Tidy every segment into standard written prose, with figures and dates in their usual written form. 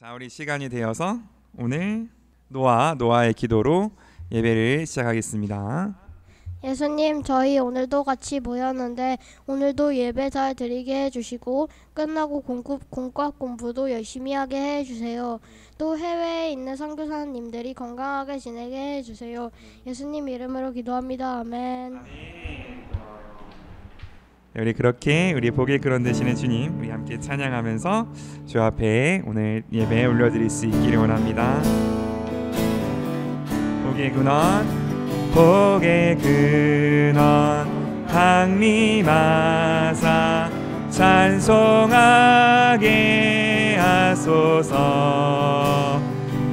자, 우리 시간이 되어서 오늘 노아의 기도로 예배를 시작하겠습니다. 예수님, 저희 오늘도 같이 모였는데 오늘도 예배 잘 드리게 해주시고 끝나고 공과 공부도 열심히 하게 해주세요. 또 해외에 있는 선교사님들이 건강하게 지내게 해주세요. 예수님 이름으로 기도합니다. 아멘. 우리 그렇게 우리 복의 근원 되시는 주님, 우리 함께 찬양하면서 주 앞에 오늘 예배 올려드릴 수 있기를 원합니다. 복의 근원, 복의 근원, 강림하사 찬송하게 하소서.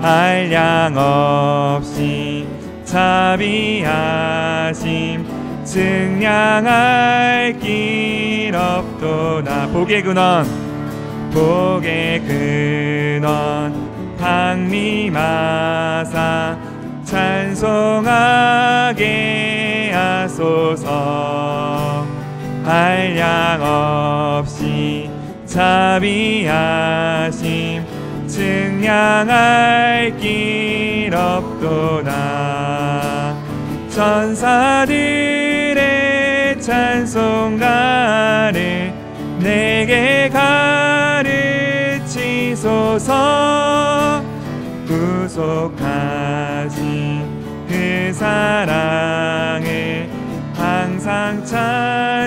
한량 없이 자비하심 증량할 길 없도다. 복의 근원, 복의 근원, 강림하사 찬송하게 하소서. 한량 없이 자비하심 증량할 길 없도다. 천사들의 찬송가를 내게 가르치소서. 구속하신 그 사랑을 항상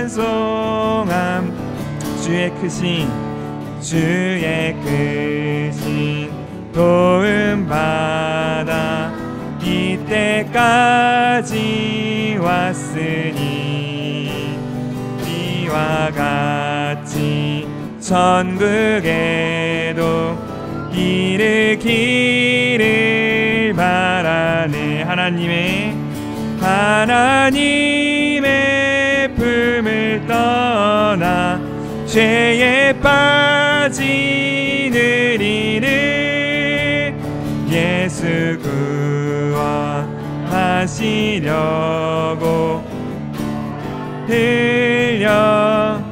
찬송함. 주의 크신 도움 받아 이때까지 왔으니 이와 같이 천국에도 이르기를 바라네. 하나님의 품을 떠나 죄에 빠지는 이를 예수 구원하시려고 흘려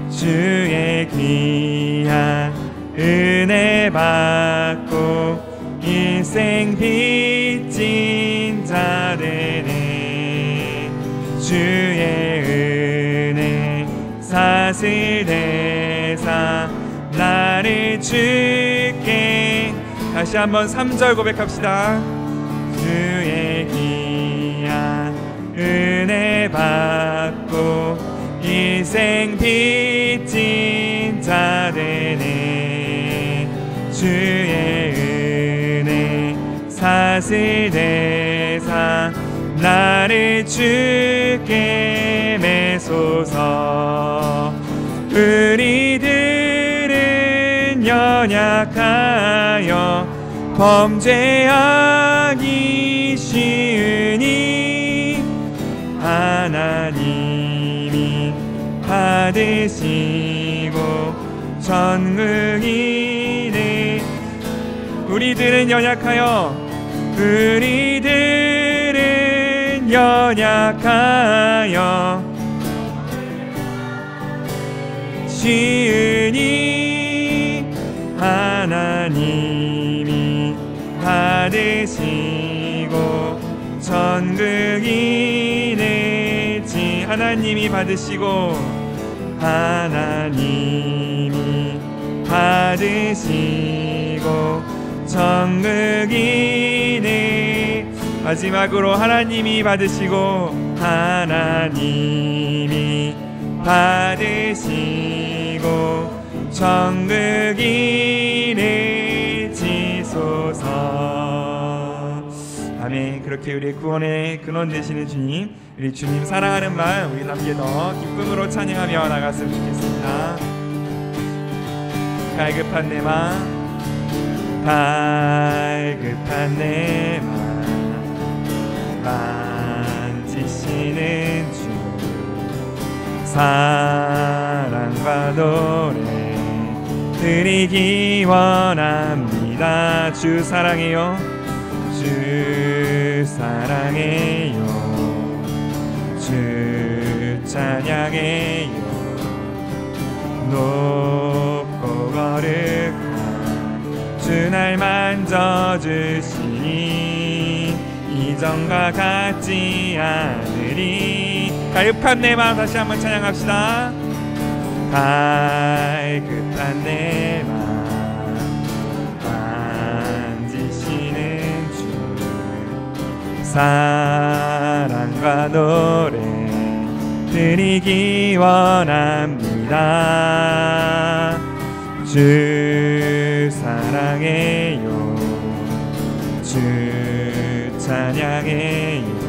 주의 귀한 은혜 받고 일생 빚진 자 되네. 주의 은혜 사슬 대사 나를 주께. 다시 한번 3절 고백합시다. 주의 귀한 은혜 받고 일생 빚진 자 되네. 주의 은혜 사슬 대사 나를 주께 매소서. 우리들은 연약하여 범죄하기 쉬우니 하나님이 받으시고 전국이네. 우리들은 연약하여 쉬우니 하나님이 받으시고 전국인의 지. 하나님이 받으시고 전국인의. 마지막으로 하나님이 받으시고 전국인의 지소서. 아멘. 그렇게 우리의 구원의 근원 되시는 주님, 우리 주님 사랑하는 마음 우리 함께 더 기쁨으로 찬양하며 나갔으면 좋겠습니다. 갈급한 내 마음 만지시는 주 사랑과 노래 드리기 원합니다. 주 사랑해요. 주 사랑해요. 주 찬양해요. 높고 만져주시니 이전과 같지 않으리. 갈급한 내 마음 다시 한번 찬양합시다. 갈급한 내 마음 만지시는 주 사랑과 노래 드리기 원합니다. 주 사랑해요 주 찬양해요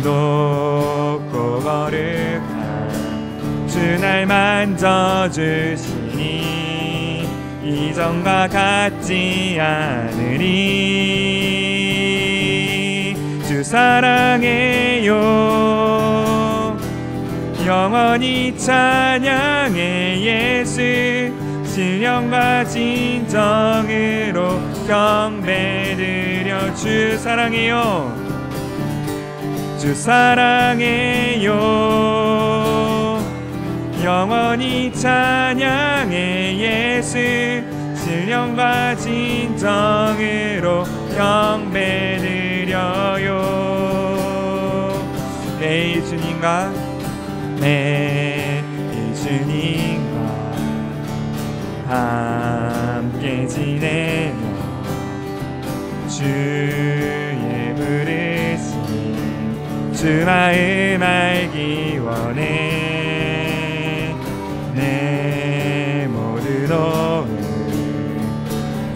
높고 거룩한 주 날 만져주시니 이전과 같지 않으리. 주 사랑해요 영원히 찬양해 예수 신령과 진정으로 경배드려. 주 사랑해요 주 사랑해요 영원히 찬양해 예수 신령과 진정으로 경배드려요. 내 주님과 내 주님과 함께 지내며 주의 부르심 주 마음 알기 원해. 내 모든 오늘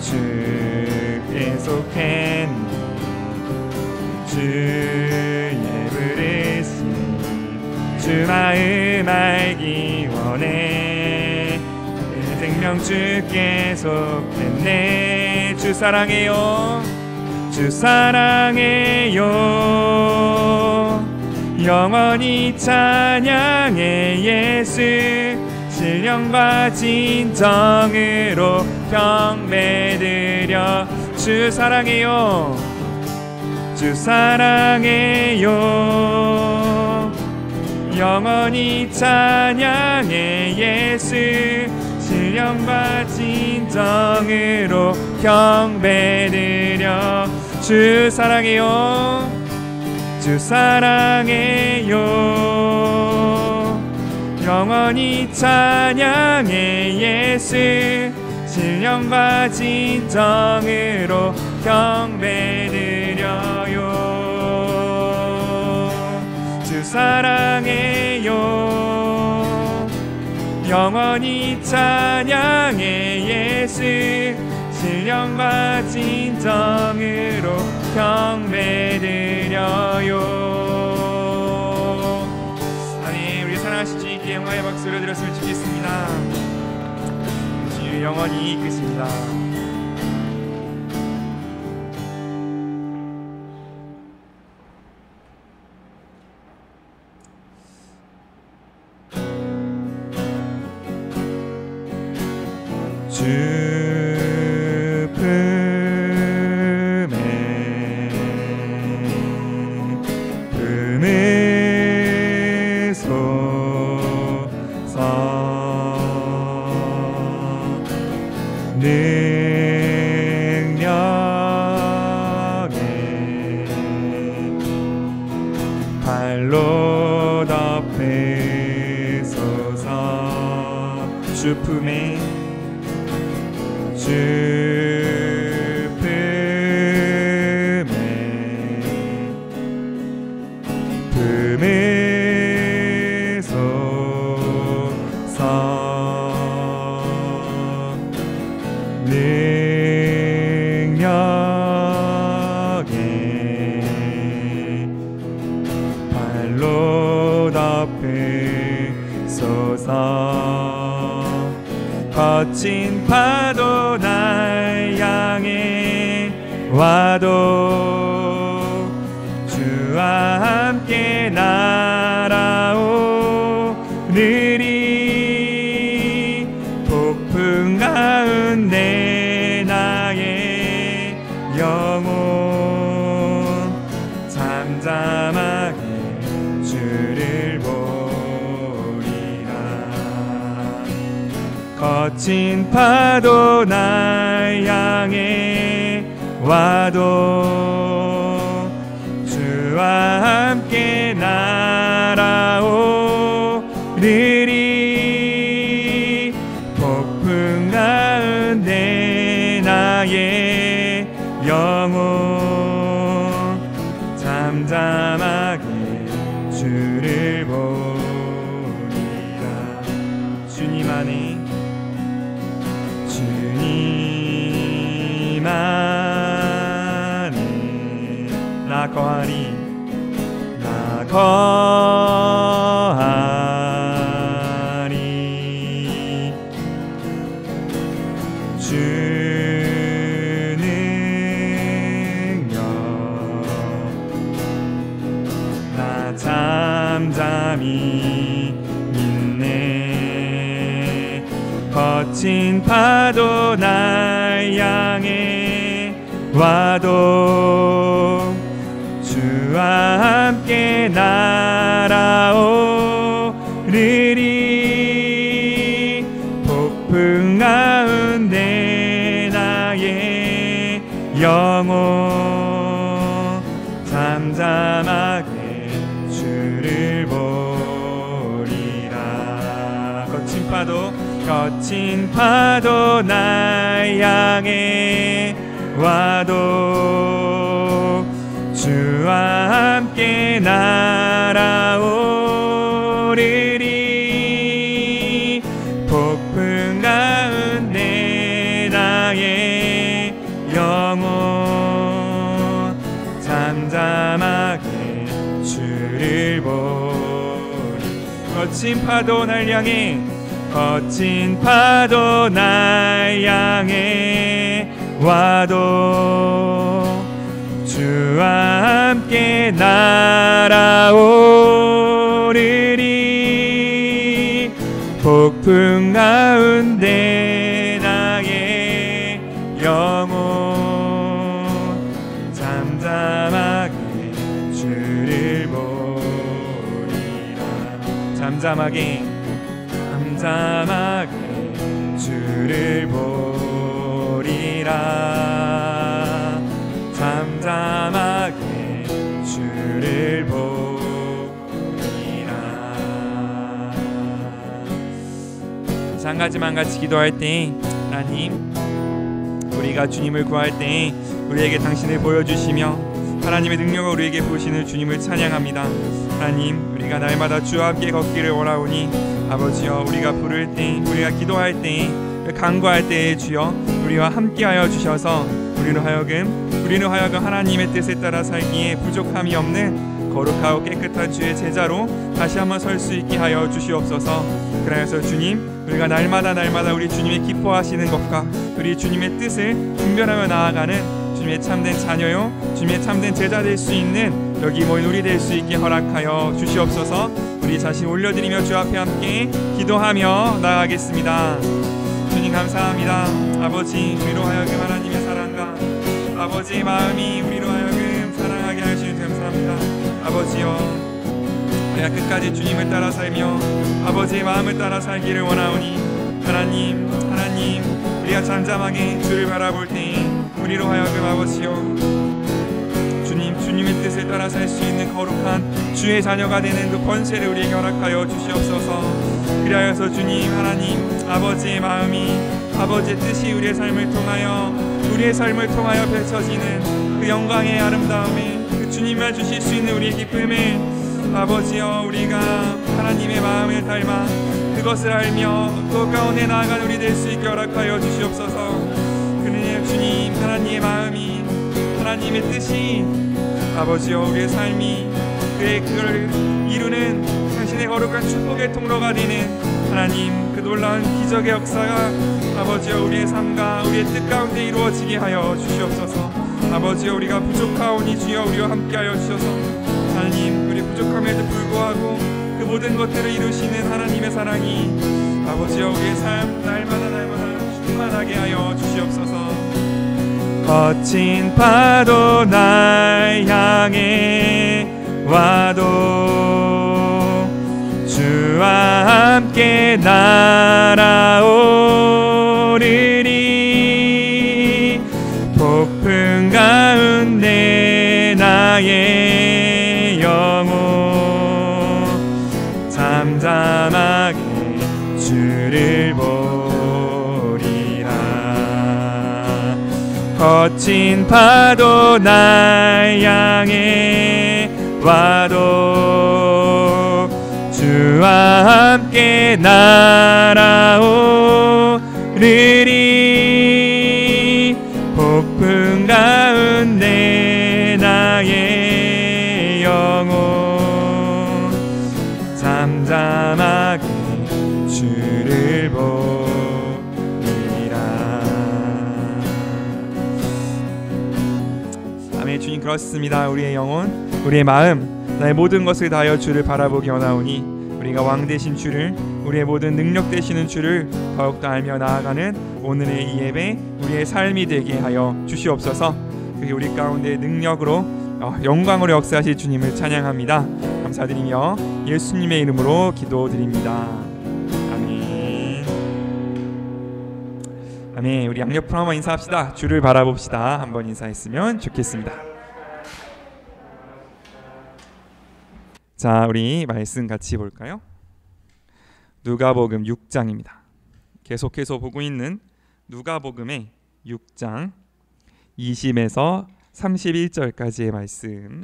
주께 속했네. 주의 부르심 주 마음 알기 원해. 내 생명 주께 속했네. 주 사랑해요 주 사랑해요 영원히 찬양해 예수 신령과 진정으로 경배드려. 주 사랑해요 주 사랑해요 영원히 찬양해 예수 신령과 진정으로 경배드려. 주 사랑해요 주 사랑해요 영원히 찬양해 예수 신령과 진정으로 경배드려요. 주 사랑해요 영원히 찬양해 예수 신령과 진정으로 경배드려요. 아멘. 우리 사랑하신 주님께 영광의 박수를 드렸으면 좋겠습니다. 주님 영원히 이끄십니다. 주 품에 품으소서. 능력에 발로 덮으소서. 주 품에 주 품에 품으소서. 능력에 발로 덮으소서. 거친 파도 날 향해 와도 주와 함께 날아오느리. 폭풍 가운데 나의 영혼 잠잠하게 주를 보리라. 거친 파도 날 향해 와도 주와 함께 날아오르리. 폭풍 가운데 나의 영혼 잠잠하게 주를 보리라. 주님 안에 주님 안에 나 거하리 나 거하리. 주는 나 잠잠히 있네. 거친 파도 날 향해 와도 주와 함께 날아오르리. 폭풍 가운데 나의 영혼 잠잠하게 주를 보리라. 거친 파도 날 향해 와도 주와 함께 날아오르리. 폭풍 가운데 나의 영혼 잠잠하게 주를 보리. 거친 파도 날 향해 거친 파도 날 향해 와도 주와 함께 날아오르리. 폭풍 가운데 나의 영혼 잠잠하게 주를 보리라. 잠잠하게 주를 보리라. 잠잠하게 주를 보리라. 한 가지만 같이 기도할 때 하나님, 우리가 주님을 구할 때 우리에게 당신을 보여주시며 하나님의 능력을 우리에게 보시는 주님을 찬양합니다. 하나님, 우리가 날마다 주와 함께 걷기를 원하오니 아버지여, 우리가 부를 때, 우리가 기도할 때, 간구할 때에 주여 우리와 함께하여 주셔서 우리로 하여금 하나님의 뜻에 따라 살기에 부족함이 없는 거룩하고 깨끗한 주의 제자로 다시 한번 설 수 있게 하여 주시옵소서. 그래서 주님, 우리가 날마다 우리 주님의 기뻐하시는 것과 우리 주님의 뜻을 분별하며 나아가는 주님의 참된 자녀요, 주님의 참된 제자 될 수 있는 여기 모인 우리 될 수 있게 허락하여 주시옵소서. 우리 자신 올려드리며 주 앞에 함께 기도하며 나아가겠습니다. 주님 감사합니다. 아버지, 우리로 하여금 하나님의 사랑과 아버지의 마음이 우리로 하여금 사랑하게 하시니 감사합니다. 아버지여, 우리가 끝까지 주님을 따라 살며 아버지의 마음을 따라 살기를 원하오니 하나님, 우리가 잠잠하게 주를 바라볼 때 우리로 하여금 아버지여, 주님의 뜻을 따라 살 수 있는 거룩한 주의 자녀가 되는 그 권세를 우리에게 허락하여 주시옵소서. 그리하여서 주님, 하나님, 아버지의 마음이, 아버지의 뜻이 우리의 삶을 통하여 펼쳐지는 그 영광의 아름다움에, 그 주님만 주실 수 있는 우리의 기쁨에 아버지여, 우리가 하나님의 마음을 닮아 그것을 알며 그 가운데 나아간 우리 될 수 있게 허락하여 주시옵소서. 그러니 주님, 하나님의 마음이, 하나님의 뜻이 아버지여, 우리의 삶이 그걸 이루는 당신의 거룩한 축복의 통로가 되는 하나님, 그 놀라운 기적의 역사가 아버지여 우리의 삶과 우리의 뜻 가운데 이루어지게 하여 주시옵소서. 아버지여, 우리가 부족하오니 주여 우리와 함께하여 주셔서 하나님, 우리 부족함에도 불구하고 그 모든 것들을 이루시는 하나님의 사랑이 아버지여 우리의 삶 날마다 충만하게 하여 주시옵소서. 거친 파도 날 향해 와도 주와 함께 날아오 오르리. 폭풍 가운데 나의 영혼 잠잠하게 주를 보리라. 거친 파도 날 향해 와도 주와 함께 날아오르리. 폭풍 가운데 나의 영혼 잠잠하게 주를 보리라. 아멘. 주님, 그렇습니다. 우리의 영혼, 우리의 마음, 나의 모든 것을 다하여 주를 바라보기 원하오니 우리가 왕 되신 주를, 우리의 모든 능력 되시는 주를 더욱더 알며 나아가는 오늘의 이 예배 우리의 삶이 되게 하여 주시옵소서. 그게 우리 가운데 능력으로 영광으로 역사하실 주님을 찬양합니다. 감사드리며 예수님의 이름으로 기도드립니다. 아멘. 아멘. 우리 양옆으로 한번 인사합시다. 주를 바라봅시다. 한번 인사했으면 좋겠습니다. 자, 우리 말씀 같이 볼까요? 누가복음 6장입니다. 계속해서 보고 있는 누가복음의 6장 20에서 31절까지의 말씀,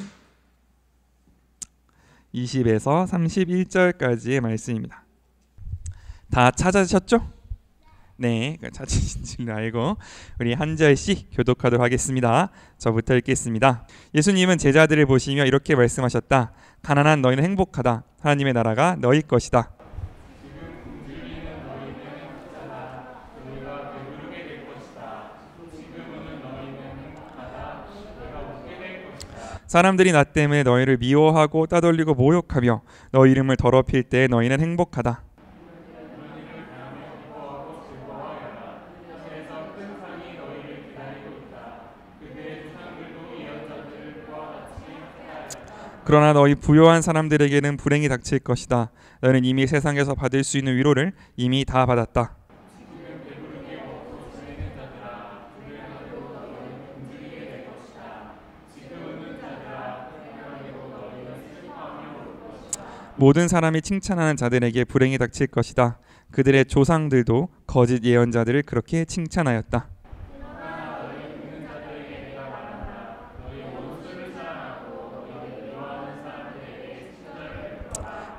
20에서 31절까지의 말씀입니다. 다 찾으셨죠? 네, 찾으신 줄 알고 우리 한 절씩 교독하도록 하겠습니다. 저부터 읽겠습니다. 예수님은 제자들을 보시며 이렇게 말씀하셨다. 가난한 너희는 행복하다. 하나님의 나라가 너희 것이다. 사람들이 나 때문에 너희를 미워하고 따돌리고 모욕하며 너희 이름을 더럽힐 때 너희는 행복하다. 그러나 너희 부요한 사람들에게는 불행이 닥칠 것이다. 너희는 이미 세상에서 받을 수 있는 위로를 이미 다 받았다. 모든 사람이 칭찬하는 자들에게 불행이 닥칠 것이다. 그들의 조상들도 거짓 예언자들을 그렇게 칭찬하였다.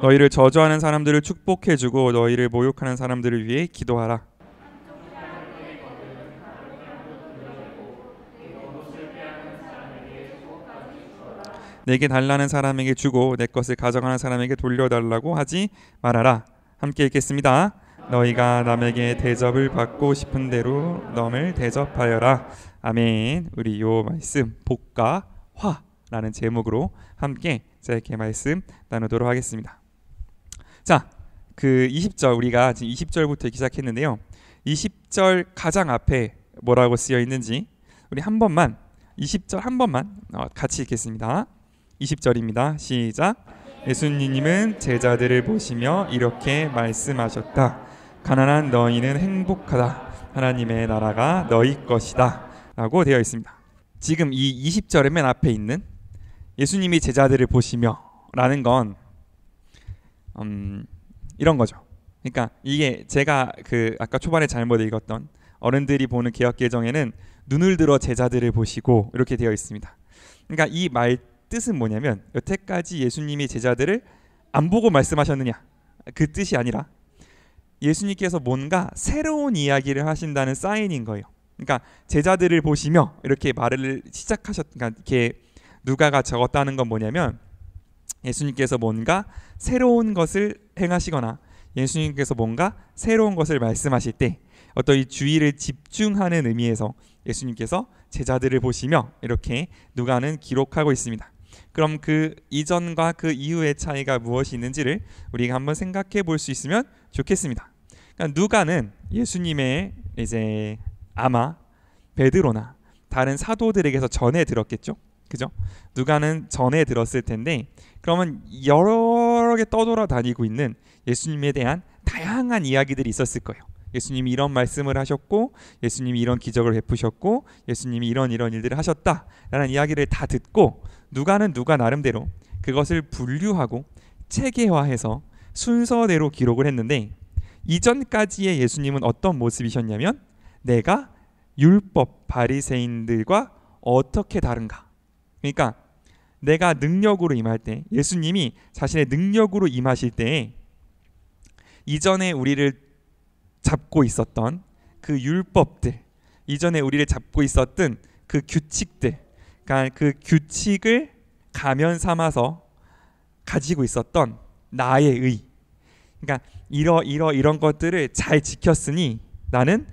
너희를 저주하는 사람들을 축복해주고 너희를 모욕하는 사람들을 위해 기도하라. 내게 달라는 사람에게 주고 내 것을 가져가는 사람에게 돌려달라고 하지 말아라. 함께 읽겠습니다. 너희가 남에게 대접을 받고 싶은 대로 남을 대접하여라. 아멘. 우리 요 말씀 복과 화라는 제목으로 함께 짧게 말씀 나누도록 하겠습니다. 자, 그 20절 우리가 지금 20절부터 시작했는데요. 20절 가장 앞에 뭐라고 쓰여 있는지 우리 한 번만 20절 한 번만 같이 읽겠습니다. 20절입니다. 시작. 예수님은 제자들을 보시며 이렇게 말씀하셨다. 가난한 너희는 행복하다. 하나님의 나라가 너희 것이다. 라고 되어 있습니다. 지금 이 20절의 맨 앞에 있는 예수님이 제자들을 보시며 라는 건 이런 거죠. 그러니까 이게 제가 그 아까 초반에 잘못 읽었던 어른들이 보는 개역개정에는 눈을 들어 제자들을 보시고 이렇게 되어 있습니다. 그러니까 이 말 뜻은 뭐냐면 여태까지 예수님이 제자들을 안 보고 말씀하셨느냐 그 뜻이 아니라 예수님께서 뭔가 새로운 이야기를 하신다는 사인인 거예요. 그러니까 제자들을 보시며 이렇게 말을 그러니까 이렇게 누가가 적었다는 건 뭐냐면 예수님께서 뭔가 새로운 것을 행하시거나 예수님께서 뭔가 새로운 것을 말씀하실 때 어떤 이 주의를 집중하는 의미에서 예수님께서 제자들을 보시며 이렇게 누가는 기록하고 있습니다. 그럼 그 이전과 그 이후의 차이가 무엇이 있는지를 우리가 한번 생각해 볼 수 있으면 좋겠습니다. 그러니까 누가는 예수님의 이제 아마 베드로나 다른 사도들에게서 전해 들었겠죠. 그죠? 누가는 전해 들었을 텐데 그러면 여러 개 떠돌아다니고 있는 예수님에 대한 다양한 이야기들이 있었을 거예요. 예수님이 이런 말씀을 하셨고 예수님이 이런 기적을 베푸셨고 예수님이 이런 일들을 하셨다라는 이야기를 다 듣고 누가는 누가 나름대로 그것을 분류하고 체계화해서 순서대로 기록을 했는데, 이전까지의 예수님은 어떤 모습이셨냐면 내가 율법 바리새인들과 어떻게 다른가. 그러니까 내가 능력으로 임할 때, 예수님이 자신의 능력으로 임하실 때에 이전에 우리를 잡고 있었던 그 율법들, 이전에 우리를 잡고 있었던 그 규칙들, 그러니까 그 규칙을 가면 삼아서 가지고 있었던 나의 의, 그러니까 이런 것들을 잘 지켰으니 나는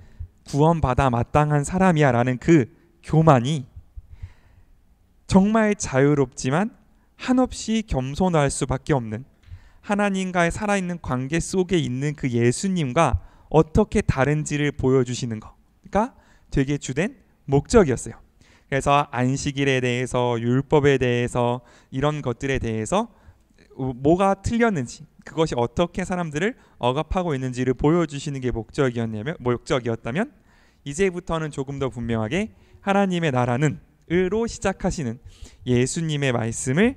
구원받아 마땅한 사람이야 라는 그 교만이 정말 자유롭지만 한없이 겸손할 수밖에 없는 하나님과의 살아있는 관계 속에 있는 그 예수님과 어떻게 다른지를 보여주시는 거가 되게 주된 목적이었어요. 그래서 안식일에 대해서, 율법에 대해서, 이런 것들에 대해서 뭐가 틀렸는지, 그것이 어떻게 사람들을 억압하고 있는지를 보여주시는 게 목적이었다면 이제부터는 조금 더 분명하게 하나님의 나라는 으로 시작하시는 예수님의 말씀을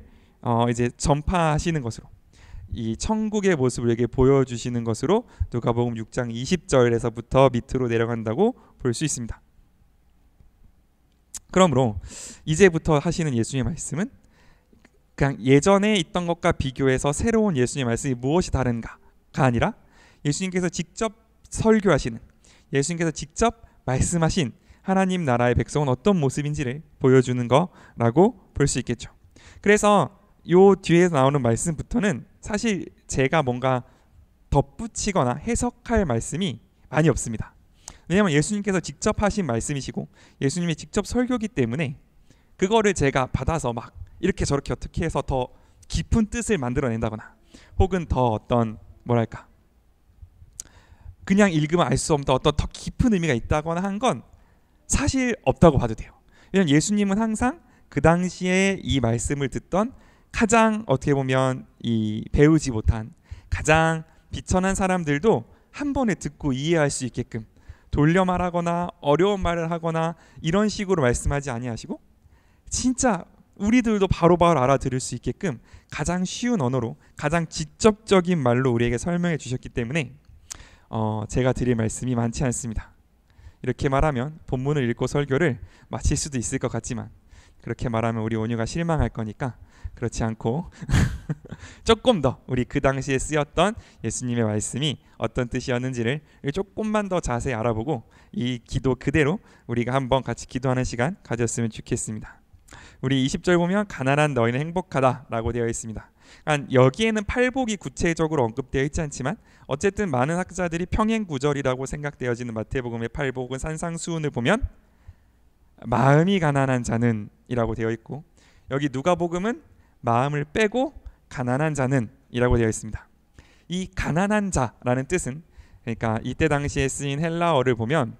이제 전파하시는 것으로, 이 천국의 모습을 우리에게 보여주시는 것으로 누가복음 6장 20절에서부터 밑으로 내려간다고 볼 수 있습니다. 그러므로 이제부터 하시는 예수님의 말씀은 그냥 예전에 있던 것과 비교해서 새로운 예수님의 말씀이 무엇이 다른가가 아니라 예수님께서 직접 설교하시는, 예수님께서 직접 말씀하신 하나님 나라의 백성은 어떤 모습인지를 보여주는 거라고 볼 수 있겠죠. 그래서 요 뒤에서 나오는 말씀부터는 사실 제가 뭔가 덧붙이거나 해석할 말씀이 많이 없습니다. 왜냐하면 예수님께서 직접 하신 말씀이시고 예수님이 직접 설교기 때문에 그거를 제가 받아서 막 이렇게 저렇게 어떻게 해서 더 깊은 뜻을 만들어낸다거나 혹은 더 어떤 뭐랄까 그냥 읽으면 알 수 없는 어떤 더 깊은 의미가 있다거나 한 건 사실 없다고 봐도 돼요. 왜냐하면 예수님은 항상 그 당시에 이 말씀을 듣던 가장 어떻게 보면 이 배우지 못한 가장 비천한 사람들도 한 번에 듣고 이해할 수 있게끔 돌려 말하거나 어려운 말을 하거나 이런 식으로 말씀하지 아니하시고 진짜 우리들도 바로바로 알아들을 수 있게끔 가장 쉬운 언어로 가장 직접적인 말로 우리에게 설명해 주셨기 때문에 제가 드릴 말씀이 많지 않습니다. 이렇게 말하면 본문을 읽고 설교를 마칠 수도 있을 것 같지만 그렇게 말하면 우리 온유가 실망할 거니까 그렇지 않고 조금 더 우리 그 당시에 쓰였던 예수님의 말씀이 어떤 뜻이었는지를 조금만 더 자세히 알아보고 이 기도 그대로 우리가 한번 같이 기도하는 시간 가졌으면 좋겠습니다. 우리 20절 보면 가난한 너희는 행복하다라고 되어 있습니다. 그러니까 여기에는 팔복이 구체적으로 언급되어 있지 않지만 어쨌든 많은 학자들이 평행구절이라고 생각되어지는 마태복음의 팔복은 산상수훈을 보면 마음이 가난한 자는 이라고 되어 있고 여기 누가복음은 마음을 빼고 가난한 자는 이라고 되어 있습니다. 이 가난한 자라는 뜻은 그러니까 이때 당시에 쓰인 헬라어를 보면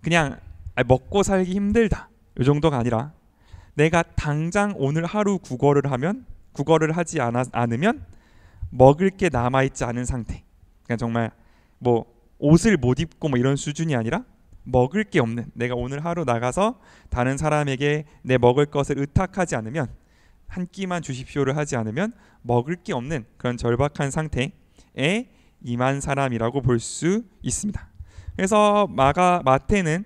그냥 먹고 살기 힘들다 이 정도가 아니라 내가 당장 오늘 하루 국어를 하지 않으면 먹을 게 남아있지 않은 상태. 그냥 정말 뭐 옷을 못 입고 뭐 이런 수준이 아니라 먹을 게 없는, 내가 오늘 하루 나가서 다른 사람에게 내 먹을 것을 의탁하지 않으면, 한 끼만 주십시오를 하지 않으면 먹을 게 없는 그런 절박한 상태에 임한 사람이라고 볼 수 있습니다. 그래서 마태는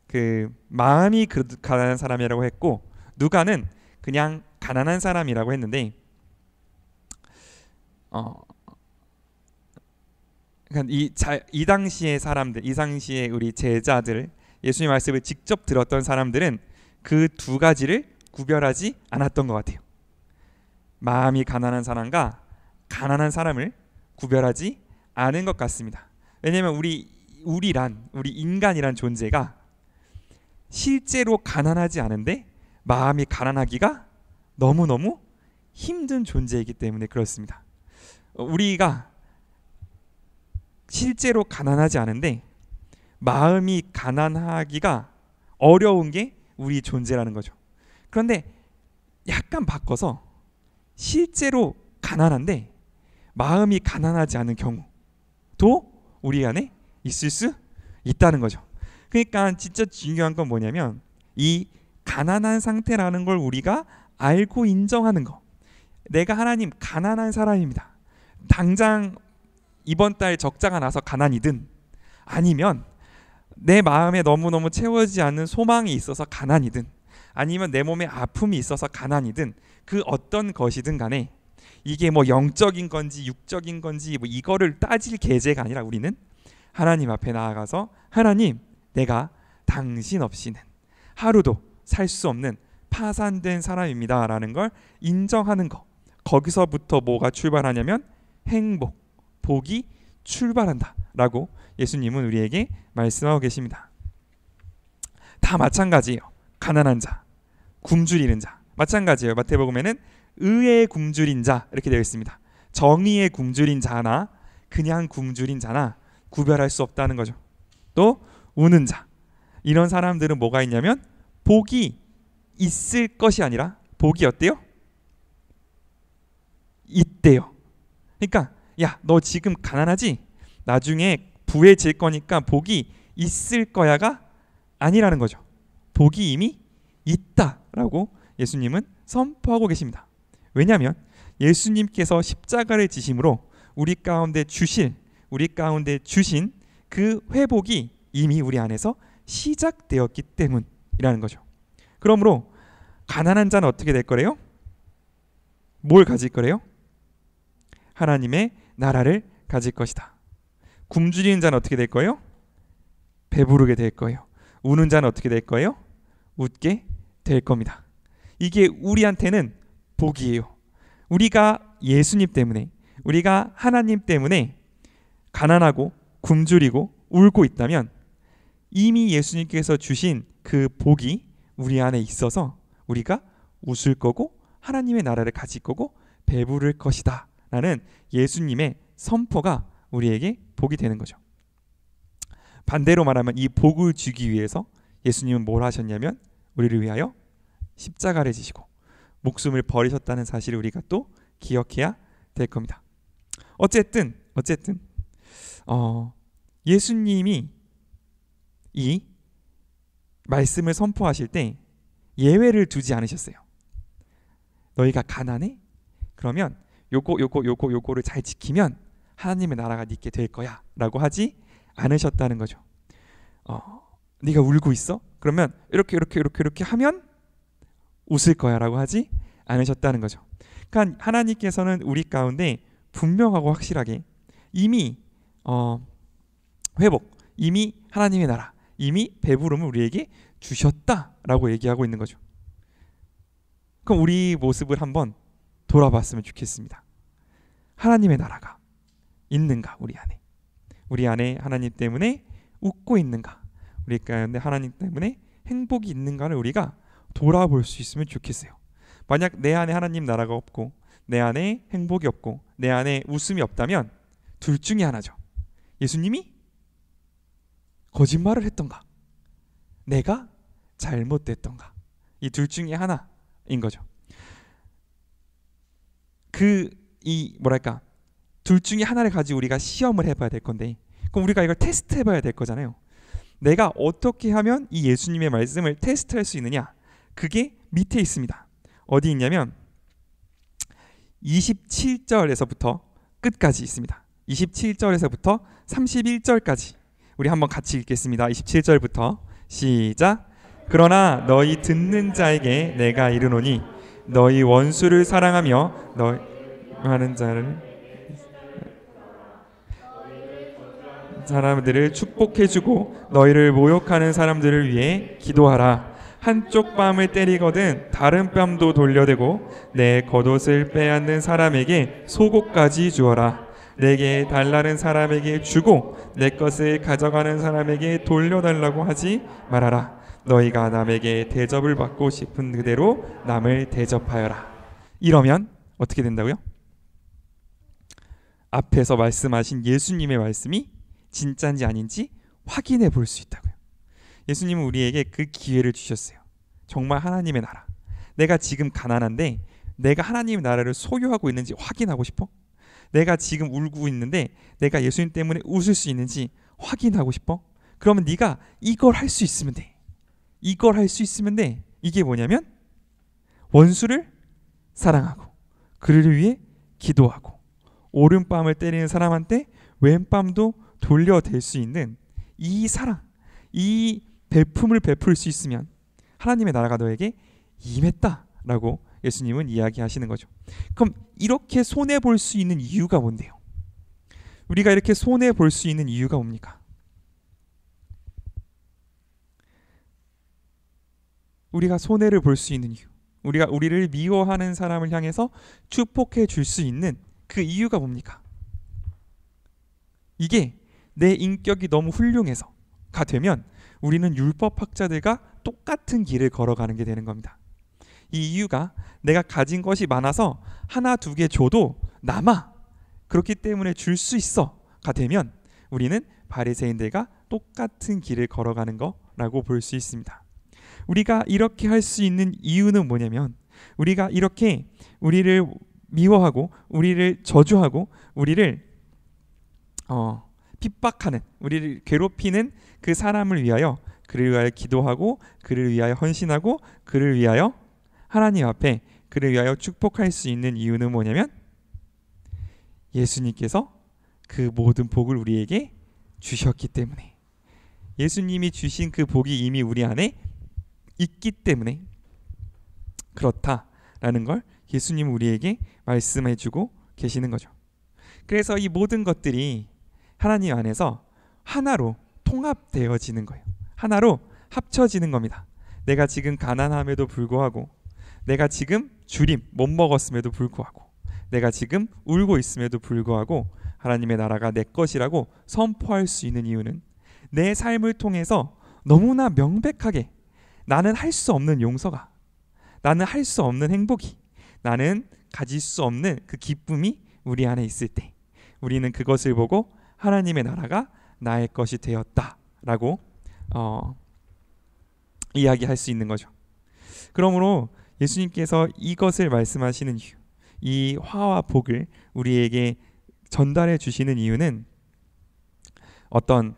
그 마음이 가난한 사람이라고 했고 누가는 그냥 가난한 사람이라고 했는데 그러니까 이 당시의 사람들, 이 당시에 우리 제자들, 예수님 말씀을 직접 들었던 사람들은 그 두 가지를 구별하지 않았던 것 같아요. 마음이 가난한 사람과 가난한 사람을 구별하지 않은 것 같습니다. 왜냐하면 우리 인간이란 존재가 실제로 가난하지 않은데 마음이 가난하기가 너무너무 힘든 존재이기 때문에 그렇습니다. 우리가 실제로 가난하지 않은데 마음이 가난하기가 어려운 게 우리 존재라는 거죠. 그런데 약간 바꿔서 실제로 가난한데 마음이 가난하지 않은 경우도 회복도 우리 안에 있을 수 있다는 거죠. 그러니까 진짜 중요한 건 뭐냐면 이 가난한 상태라는 걸 우리가 알고 인정하는 거. 내가 하나님 가난한 사람입니다. 당장 이번 달 적자가 나서 가난이든 아니면 내 마음에 너무너무 채워지지 않는 소망이 있어서 가난이든 아니면 내 몸에 아픔이 있어서 가난이든 그 어떤 것이든 간에 이게 뭐 영적인 건지 육적인 건지 뭐 이거를 따질 계제가 아니라 우리는 하나님 앞에 나아가서 하나님, 내가 당신 없이는 하루도 살 수 없는 파산된 사람입니다 라는 걸 인정하는 거. 거기서부터 뭐가 출발하냐면 행복, 복이 출발한다 라고 예수님은 우리에게 말씀하고 계십니다. 다 마찬가지예요. 가난한 자, 굶주리는 자 마찬가지예요. 마태복음에는 의의 굶주린 자 이렇게 되어 있습니다. 정의의 굶주린 자나 그냥 굶주린 자나 구별할 수 없다는 거죠. 또 우는 자, 이런 사람들은 뭐가 있냐면 복이 있을 것이 아니라 복이 어때요? 있대요. 그러니까 야, 너 지금 가난하지? 나중에 부해질 거니까 복이 있을 거야가 아니라는 거죠. 복이 이미 있다라고 예수님은 선포하고 계십니다. 왜냐하면 예수님께서 십자가를 지심으로 우리 가운데 주신 그 회복이 이미 우리 안에서 시작되었기 때문이라는 거죠. 그러므로 가난한 자는 어떻게 될 거래요? 뭘 가질 거래요? 하나님의 나라를 가질 것이다. 굶주리는 자는 어떻게 될 거예요? 배부르게 될 거예요. 우는 자는 어떻게 될 거예요? 웃게 될 겁니다. 이게 우리한테는 복이에요. 우리가 예수님 때문에, 우리가 하나님 때문에 가난하고 굶주리고 울고 있다면 이미 예수님께서 주신 그 복이 우리 안에 있어서 우리가 웃을 거고 하나님의 나라를 가질 거고 배부를 것이다 라는 예수님의 선포가 우리에게 복이 되는 거죠. 반대로 말하면 이 복을 주기 위해서 예수님은 뭘 하셨냐면 우리를 위하여 십자가를 지시고 목숨을 버리셨다는 사실을 우리가 또 기억해야 될 겁니다. 어쨌든 예수님이 이 말씀을 선포하실 때 예외를 두지 않으셨어요. 너희가 가난해? 그러면 요거를 잘 지키면 하나님의 나라가 있게 될 거야 라고 하지 않으셨다는 거죠. 네가 울고 있어? 그러면 이렇게 하면 웃을 거야 라고 하지 않으셨다는 거죠. 그러니까 하나님께서는 우리 가운데 분명하고 확실하게 이미 회복, 이미 하나님의 나라, 이미 배부름을 우리에게 주셨다라고 얘기하고 있는 거죠. 그럼 우리 모습을 한번 돌아봤으면 좋겠습니다. 하나님의 나라가 있는가 우리 안에 하나님 때문에 웃고 있는가, 우리 가운데 하나님 때문에 행복이 있는가를 우리가 돌아볼 수 있으면 좋겠어요. 만약 내 안에 하나님 나라가 없고 내 안에 행복이 없고 내 안에 웃음이 없다면 둘 중에 하나죠. 예수님이 거짓말을 했던가, 내가 잘못됐던가, 이 둘 중에 하나인 거죠. 둘 중에 하나를 가지고 우리가 시험을 해봐야 될 건데, 그럼 우리가 이걸 테스트해봐야 될 거잖아요. 내가 어떻게 하면 이 예수님의 말씀을 테스트할 수 있느냐? 그게 밑에 있습니다. 어디 있냐면 27절에서부터 끝까지 있습니다. 27절에서부터 31절까지 우리 한번 같이 읽겠습니다. 27절부터 시작. 그러나 너희 듣는 자에게 내가 이르노니 너희 원수를 사랑하며 너희 하는 사람들을 축복해주고 너희를 모욕하는 사람들을 위해 기도하라. 한쪽 뺨을 때리거든 다른 뺨도 돌려대고 내 겉옷을 빼앗는 사람에게 속옷까지 주어라. 내게 달라는 사람에게 주고 내 것을 가져가는 사람에게 돌려달라고 하지 말아라. 너희가 남에게 대접을 받고 싶은 그대로 남을 대접하여라. 이러면 어떻게 된다고요? 앞에서 말씀하신 예수님의 말씀이 진짜인지 아닌지 확인해 볼 수 있다고요. 예수님은 우리에게 그 기회를 주셨어요. 정말 하나님의 나라, 내가 지금 가난한데 내가 하나님의 나라를 소유하고 있는지 확인하고 싶어? 내가 지금 울고 있는데 내가 예수님 때문에 웃을 수 있는지 확인하고 싶어? 그러면 네가 이걸 할 수 있으면 돼. 이걸 할 수 있으면 돼. 이게 뭐냐면 원수를 사랑하고 그를 위해 기도하고 오른뺨을 때리는 사람한테 왼뺨도 돌려댈 수 있는 이 사랑, 이 베품을 베풀 수 있으면 하나님의 나라가 너에게 임했다라고 예수님은 이야기하시는 거죠. 그럼 이렇게 손해볼 수 있는 이유가 뭔데요? 우리가 이렇게 손해볼 수 있는 이유가 뭡니까? 우리가 손해를 볼 수 있는 이유, 우리가 우리를 미워하는 사람을 향해서 축복해 줄 수 있는 그 이유가 뭡니까? 이게 내 인격이 너무 훌륭해서가 되면 우리는 율법학자들과 똑같은 길을 걸어가는 게 되는 겁니다. 이 이유가 내가 가진 것이 많아서 하나 두 개 줘도 남아, 그렇기 때문에 줄 수 있어가 되면 우리는 바리새인들과 똑같은 길을 걸어가는 거라고 볼 수 있습니다. 우리가 이렇게 할 수 있는 이유는 뭐냐면 우리가 이렇게 우리를 미워하고 우리를 저주하고 우리를 핍박하는, 우리를 괴롭히는 그 사람을 위하여 그를 위하여 기도하고 그를 위하여 헌신하고 그를 위하여 하나님 앞에 그를 위하여 축복할 수 있는 이유는 뭐냐면 예수님께서 그 모든 복을 우리에게 주셨기 때문에, 예수님이 주신 그 복이 이미 우리 안에 있기 때문에 그렇다라는 걸 예수님은 우리에게 말씀해주고 계시는 거죠. 그래서 이 모든 것들이 하나님 안에서 하나로 통합되어지는 거예요. 하나로 합쳐지는 겁니다. 내가 지금 가난함에도 불구하고, 내가 지금 주림 못 먹었음에도 불구하고, 내가 지금 울고 있음에도 불구하고 하나님의 나라가 내 것이라고 선포할 수 있는 이유는 내 삶을 통해서 너무나 명백하게 나는 할 수 없는 용서가, 나는 할 수 없는 행복이, 나는 가질 수 없는 그 기쁨이 우리 안에 있을 때 우리는 그것을 보고 하나님의 나라가 나의 것이 되었다라고 이야기할 수 있는 거죠. 그러므로 예수님께서 이것을 말씀하시는 이유, 이 화와 복을 우리에게 전달해 주시는 이유는 어떤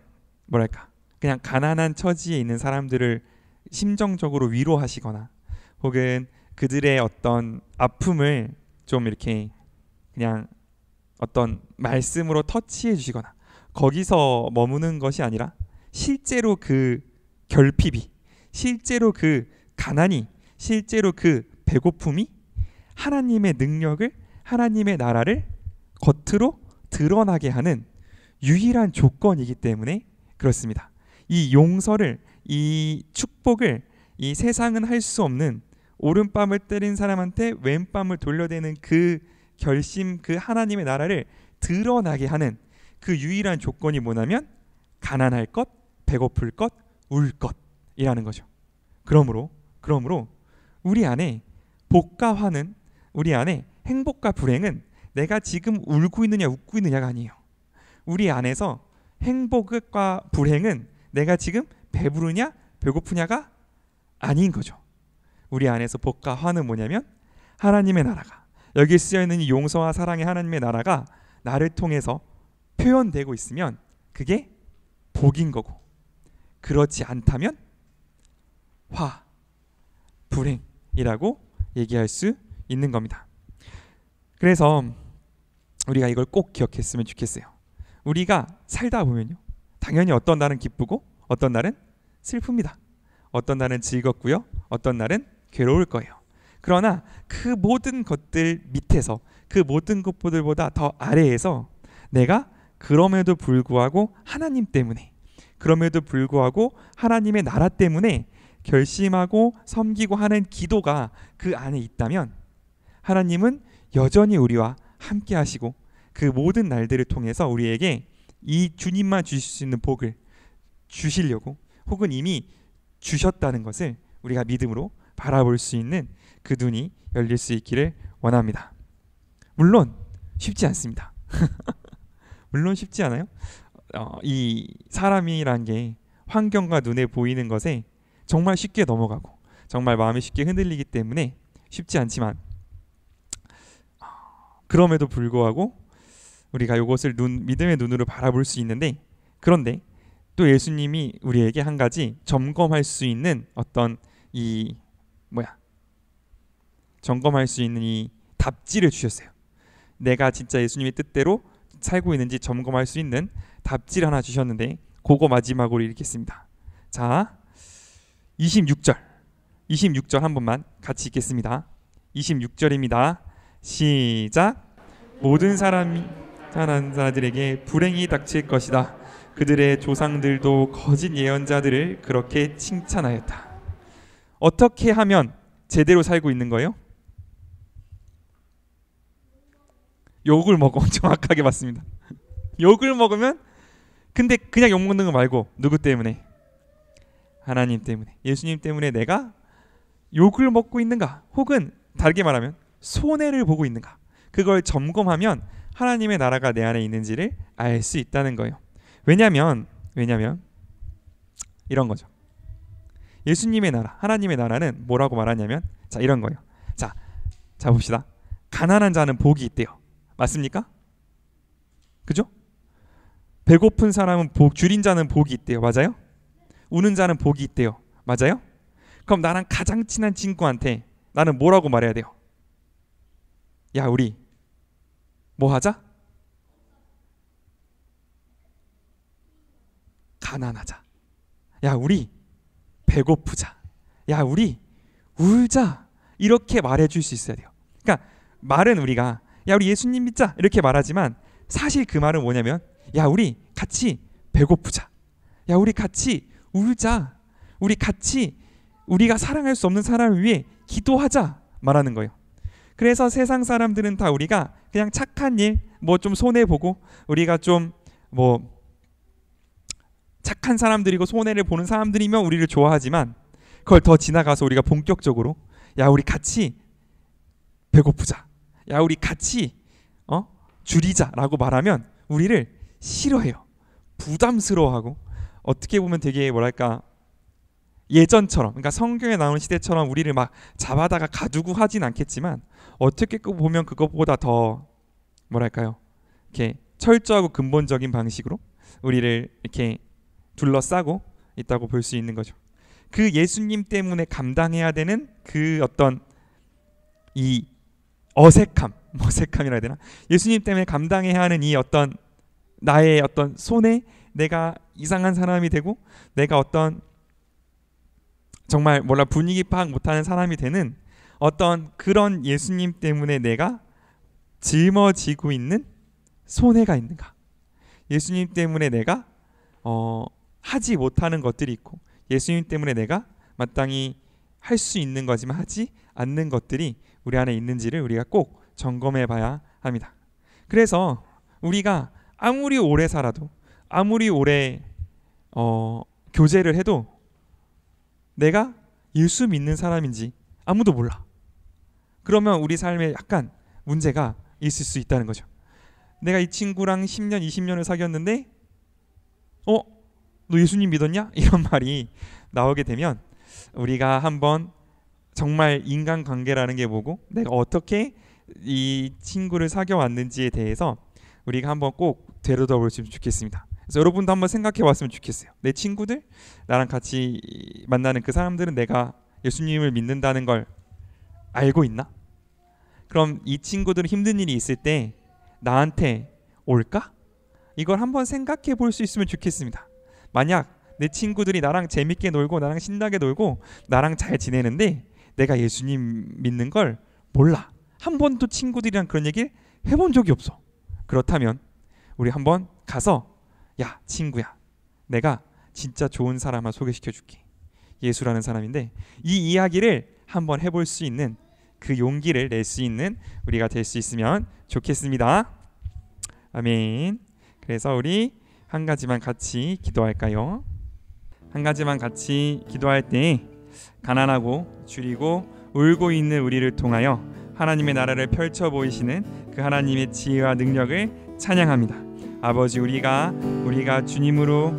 그냥 가난한 처지에 있는 사람들을 심정적으로 위로하시거나 혹은 그들의 어떤 아픔을 좀 이렇게 그냥 어떤 말씀으로 터치해 주시거나 거기서 머무는 것이 아니라 실제로 그 결핍이, 실제로 그 가난이, 실제로 그 배고픔이 하나님의 능력을, 하나님의 나라를 겉으로 드러나게 하는 유일한 조건이기 때문에 그렇습니다. 이 용서를, 이 축복을 이 세상은 할 수 없는 오른뺨을 때린 사람한테 왼뺨을 돌려대는 그 결심, 그 하나님의 나라를 드러나게 하는 그 유일한 조건이 뭐냐면 가난할 것, 배고플 것, 울 것이라는 거죠. 그러므로 우리 안에 복과 화는, 우리 안에 행복과 불행은 내가 지금 울고 있느냐 웃고 있느냐가 아니에요. 우리 안에서 행복과 불행은 내가 지금 배부르냐 배고프냐가 아닌 거죠. 우리 안에서 복과 화는 뭐냐면 하나님의 나라가, 여기 쓰여있는 이 용서와 사랑의 하나님의 나라가 나를 통해서 표현되고 있으면 그게 복인 거고, 그렇지 않다면 화, 불행이라고 얘기할 수 있는 겁니다. 그래서 우리가 이걸 꼭 기억했으면 좋겠어요. 우리가 살다 보면요, 당연히 어떤 날은 기쁘고 어떤 날은 슬픕니다. 어떤 날은 즐겁고요, 어떤 날은 괴로울 거예요. 그러나 그 모든 것들 밑에서, 그 모든 것들보다 더 아래에서 내가 그럼에도 불구하고 하나님 때문에, 그럼에도 불구하고 하나님의 나라 때문에 결심하고 섬기고 하는 기도가 그 안에 있다면 하나님은 여전히 우리와 함께 하시고 그 모든 날들을 통해서 우리에게 이 주님만 주실 수 있는 복을 주시려고, 혹은 이미 주셨다는 것을 우리가 믿음으로 바라볼 수 있는 그 눈이 열릴 수 있기를 원합니다. 물론 쉽지 않습니다. 물론 쉽지 않아요. 이 사람이란 게 환경과 눈에 보이는 것에 정말 쉽게 넘어가고 정말 마음이 쉽게 흔들리기 때문에 쉽지 않지만, 그럼에도 불구하고 우리가 이것을 믿음의 눈으로 바라볼 수 있는데, 그런데 또 예수님이 우리에게 한 가지 점검할 수 있는 어떤 점검할 수 있는 이 답지를 주셨어요. 내가 진짜 예수님의 뜻대로 살고 있는지 점검할 수 있는 답지를 하나 주셨는데, 그거 마지막으로 읽겠습니다. 자, 26절 한 번만 같이 읽겠습니다. 26절입니다. 시작. 모든 사람들에게 불행이 닥칠 것이다. 그들의 조상들도 거짓 예언자들을 그렇게 칭찬하였다. 어떻게 하면 제대로 살고 있는 거예요? 욕을 먹어. 정확하게 맞습니다. 욕을 먹으면, 근데 그냥 욕 먹는 거 말고 누구 때문에? 하나님 때문에, 예수님 때문에 내가 욕을 먹고 있는가, 혹은 다르게 말하면 손해를 보고 있는가, 그걸 점검하면 하나님의 나라가 내 안에 있는지를 알 수 있다는 거예요. 왜냐면 이런 거죠. 예수님의 나라, 하나님의 나라는 뭐라고 말하냐면, 자, 이런 거예요. 자 봅시다. 가난한 자는 복이 있대요. 맞습니까? 그죠? 배고픈 사람은 줄인 자는 복이 있대요. 맞아요? 우는 자는 복이 있대요. 맞아요? 그럼 나랑 가장 친한 친구한테 나는 뭐라고 말해야 돼요? 야, 우리 뭐 하자? 가난하자. 야, 우리 배고프자. 야, 우리 울자. 이렇게 말해줄 수 있어야 돼요. 그러니까 말은 우리가 야, 우리 예수님 믿자 이렇게 말하지만, 사실 그 말은 뭐냐면, 야, 우리 같이 배고프자. 야, 우리 같이 울자. 우리 같이 우리가 사랑할 수 없는 사람을 위해 기도하자 말하는 거예요. 그래서 세상 사람들은 다 우리가 그냥 착한 일, 좀 손해보고, 우리가 좀 착한 사람들이고 손해를 보는 사람들이면 우리를 좋아하지만, 그걸 더 지나가서 우리가 본격적으로 야, 우리 같이 배고프자. 야, 우리 같이 줄이자라고 말하면 우리를 싫어해요. 부담스러워하고, 어떻게 보면 되게 예전처럼, 그러니까 성경에 나오는 시대처럼 우리를 막 잡아다가 가두고 하진 않겠지만, 어떻게 보면 그것보다 더 이렇게 철저하고 근본적인 방식으로 우리를 이렇게 둘러싸고 있다고 볼 수 있는 거죠. 그 예수님 때문에 감당해야 되는 그 어떤 이 어색함이라 해야 되나? 예수님 때문에 감당해야 하는 이 어떤 나의 어떤 손해, 내가 이상한 사람이 되고, 내가 어떤 정말 분위기 파악 못하는 사람이 되는 어떤 그런 예수님 때문에 내가 짊어지고 있는 손해가 있는가? 예수님 때문에 내가 하지 못하는 것들이 있고, 예수님 때문에 내가 마땅히 할 수 있는 거지만 하지 않는 것들이 우리 안에 있는지를 우리가 꼭 점검해 봐야 합니다. 그래서 우리가 아무리 오래 살아도, 아무리 오래 교제를 해도 내가 예수 믿는 사람인지 아무도 몰라. 그러면 우리 삶에 약간 문제가 있을 수 있다는 거죠. 내가 이 친구랑 10년, 20년을 사귀었는데 너 예수님 믿었냐? 이런 말이 나오게 되면, 우리가 한번 정말 인간관계라는 게 뭐고, 내가 어떻게 이 친구를 사귀어왔는지에 대해서 우리가 한번 꼭 되돌아보시면 좋겠습니다. 그래서 여러분도 한번 생각해 봤으면 좋겠어요. 내 친구들, 나랑 같이 만나는 그 사람들은 내가 예수님을 믿는다는 걸 알고 있나? 그럼 이 친구들은 힘든 일이 있을 때 나한테 올까? 이걸 한번 생각해 볼 수 있으면 좋겠습니다. 만약 내 친구들이 나랑 재밌게 놀고, 나랑 신나게 놀고, 나랑 잘 지내는데 내가 예수님 믿는 걸 몰라. 한 번도 친구들이랑 그런 얘기 해본 적이 없어. 그렇다면 우리 한번 가서, 야, 친구야, 내가 진짜 좋은 사람 하나 소개시켜 줄게. 예수라는 사람인데, 이 이야기를 한번 해볼 수 있는 그 용기를 낼 수 있는 우리가 될 수 있으면 좋겠습니다. 아멘. 그래서 우리 한 가지만 같이 기도할까요? 한 가지만 같이 기도할 때, 가난하고 줄이고 울고 있는 우리를 통하여 하나님의 나라를 펼쳐 보이시는 그 하나님의 지혜와 능력을 찬양합니다. 아버지, 우리가 주님으로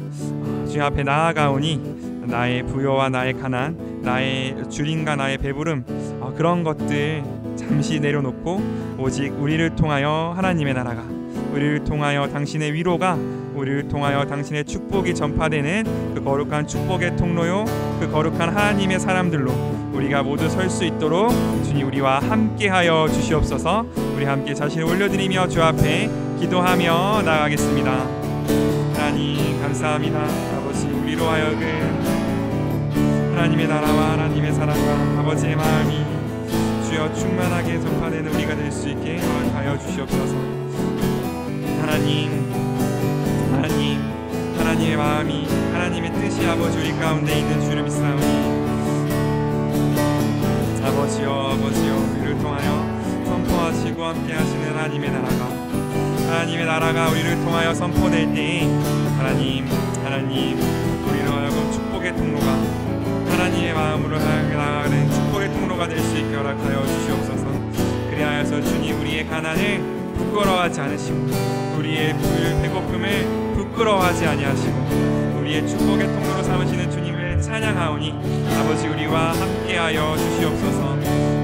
주님 앞에 나아가오니, 나의 부요와 나의 가난, 나의 줄임과 나의 배부름, 그런 것들 잠시 내려놓고 오직 우리를 통하여 하나님의 나라가, 우리를 통하여 당신의 위로가, 우리를 통하여 당신의 축복이 전파되는 그 거룩한 축복의 통로요, 그 거룩한 하나님의 사람들로 우리가 모두 설 수 있도록 주님 우리와 함께하여 주시옵소서. 우리 함께 자신을 올려드리며 주 앞에 기도하며 나아가겠습니다. 하나님 감사합니다. 아버지, 우리로 하여금 하나님의 나라와 하나님의 사랑과 아버지의 마음이 주여 충만하게 전파되는 우리가 될 수 있게 허락하여 주시옵소서. 하나님의 마음이, 하나님의 뜻이 아버지 우리 가운데 있는 주를 믿사오니 아버지여 우리를 통하여 선포하시고 함께 하시는 하나님의 나라가 우리를 통하여 선포될 때 하나님 우리로 하여금 축복의 통로가, 하나님의 마음으로 나아가는 축복의 통로가 될 수 있게 허락하여 주시옵소서. 그리하여서 주님 우리의 가난을 부끄러워하지 않으시고 우리의 배고픔을 부끄러워하지 아니하시고 우리의 축복의 통로로 삼으시는 주님을 찬양하오니 아버지 우리와 함께하여 주시옵소서.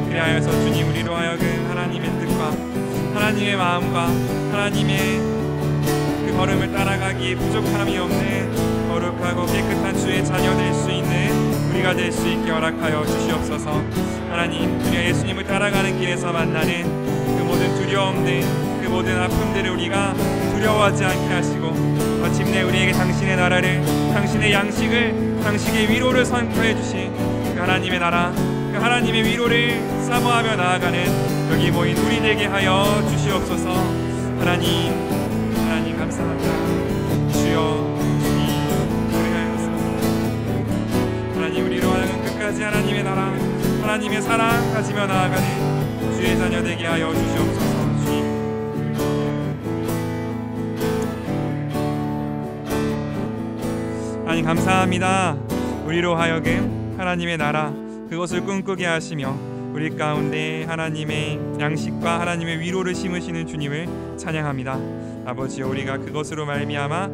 그리하여서 주님 우리로 하여금 하나님의 뜻과 하나님의 마음과 하나님의 그 걸음을 따라가기에 부족함이 없는 거룩하고 깨끗한 주의 자녀 될 수 있는 우리가 될 수 있게 허락하여 주시옵소서. 하나님, 우리가 예수님을 따라가는 길에서 만나는 그 모든 두려움들, 그 모든 아픔들을 우리가 두려워하지 않게 하시고 마침내 우리에게 당신의 나라를, 당신의 양식을, 당신의 위로를 선포해 주신 그 하나님의 나라, 그 하나님의 위로를 사모하며 나아가는 여기 모인 우리 되게 하여 주시옵소서. 하나님 감사합니다. 주여, 하나님 우리로 하여금 끝까지 하나님의 나라, 하나님의 사랑 가지며 나아가는 주의 자녀 되게 하여 주시옵소서. 하나님 감사합니다. 우리로 하여금 하나님의 나라 그것을 꿈꾸게 하시며 우리 가운데 하나님의 양식과 하나님의 위로를 심으시는 주님을 찬양합니다. 아버지여, 우리가 그것으로 말미암아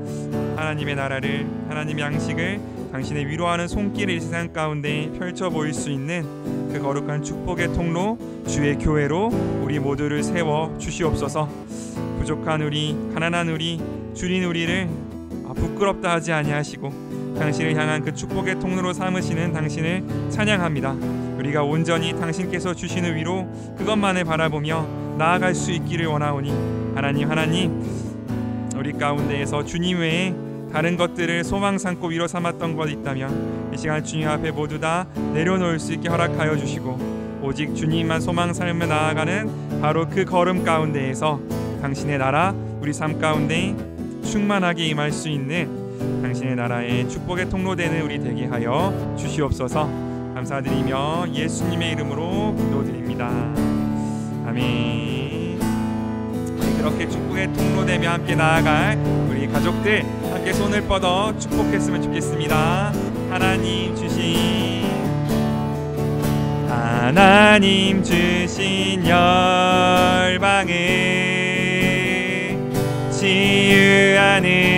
하나님의 나라를, 하나님의 양식을, 당신의 위로하는 손길을 이 세상 가운데 펼쳐 보일 수 있는 그 거룩한 축복의 통로 주의 교회로 우리 모두를 세워 주시옵소서. 부족한 우리, 가난한 우리, 줄인 우리를 부끄럽다 하지 아니하시고 당신을 향한 그 축복의 통로로 삼으시는 당신을 찬양합니다. 우리가 온전히 당신께서 주시는 위로 그것만을 바라보며 나아갈 수 있기를 원하오니 하나님 우리 가운데에서 주님 외에 다른 것들을 소망 삼고 위로 삼았던 것 있다면 이 시간 주님 앞에 모두 다 내려놓을 수 있게 허락하여 주시고 오직 주님만 소망 삼으며 나아가는 바로 그 걸음 가운데에서 당신의 나라 우리 삶 가운데 충만하게 임할 수 있는 당신의 나라의 축복의 통로 되는 우리 되게 하여 주시옵소서. 감사드리며 예수님의 이름으로 기도드립니다. 아멘. 그렇게 축복의 통로 되며 함께 나아갈 우리 가족들 함께 손을 뻗어 축복했으면 좋겠습니다. 하나님 주신 열방을 치유하는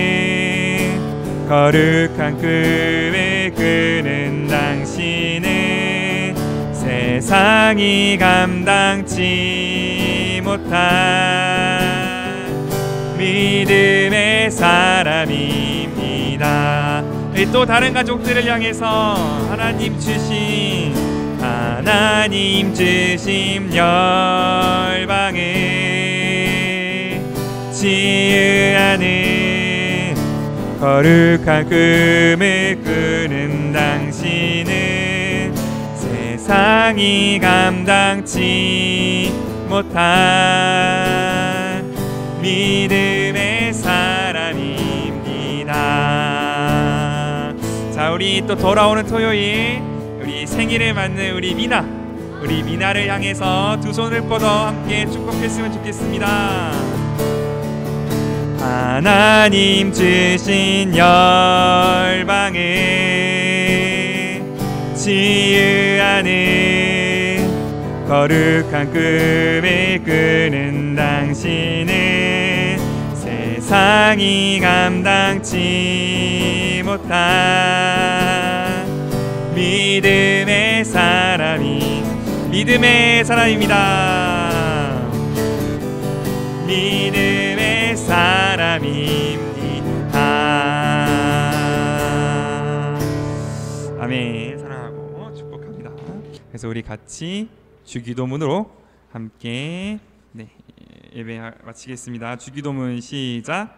거룩한 꿈을 꾸는 당신은 세상이 감당치 못한 믿음의 사람입니다. 또 다른 가족들을 향해서 하나님 주신 열방을 치유하는 거룩한 꿈을 꾸는 당신은 세상이 감당치 못한 믿음의 사람입니다. 자, 우리 또 돌아오는 토요일 우리 생일을 맞는 우리 미나를 향해서 두 손을 뻗어 함께 축복했으면 좋겠습니다. 하나님 주신 열방을 치유하는 거룩한 꿈을 꾸는 당신은 세상이 감당치 못한 믿음의 사람입니다. 믿음의 사람 아멘. 사랑하고 축복합니다. 그래서 우리 같이 주기도문으로 함께 예배 마치겠습니다. 주기도문 시작.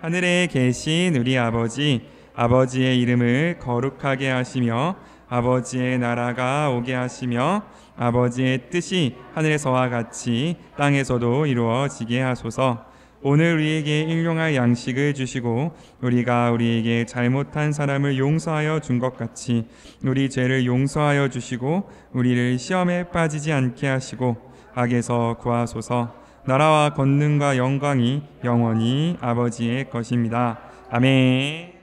하늘에 계신 우리 아버지, 아버지의 이름을 거룩하게 하시며 아버지의 나라가 오게 하시며 아버지의 뜻이 하늘에서와 같이 땅에서도 이루어지게 하소서. 오늘 우리에게 일용할 양식을 주시고 우리가 우리에게 잘못한 사람을 용서하여 준 것 같이 우리 죄를 용서하여 주시고 우리를 시험에 빠지지 않게 하시고 악에서 구하소서. 나라와 권능과 영광이 영원히 아버지의 것입니다. 아멘.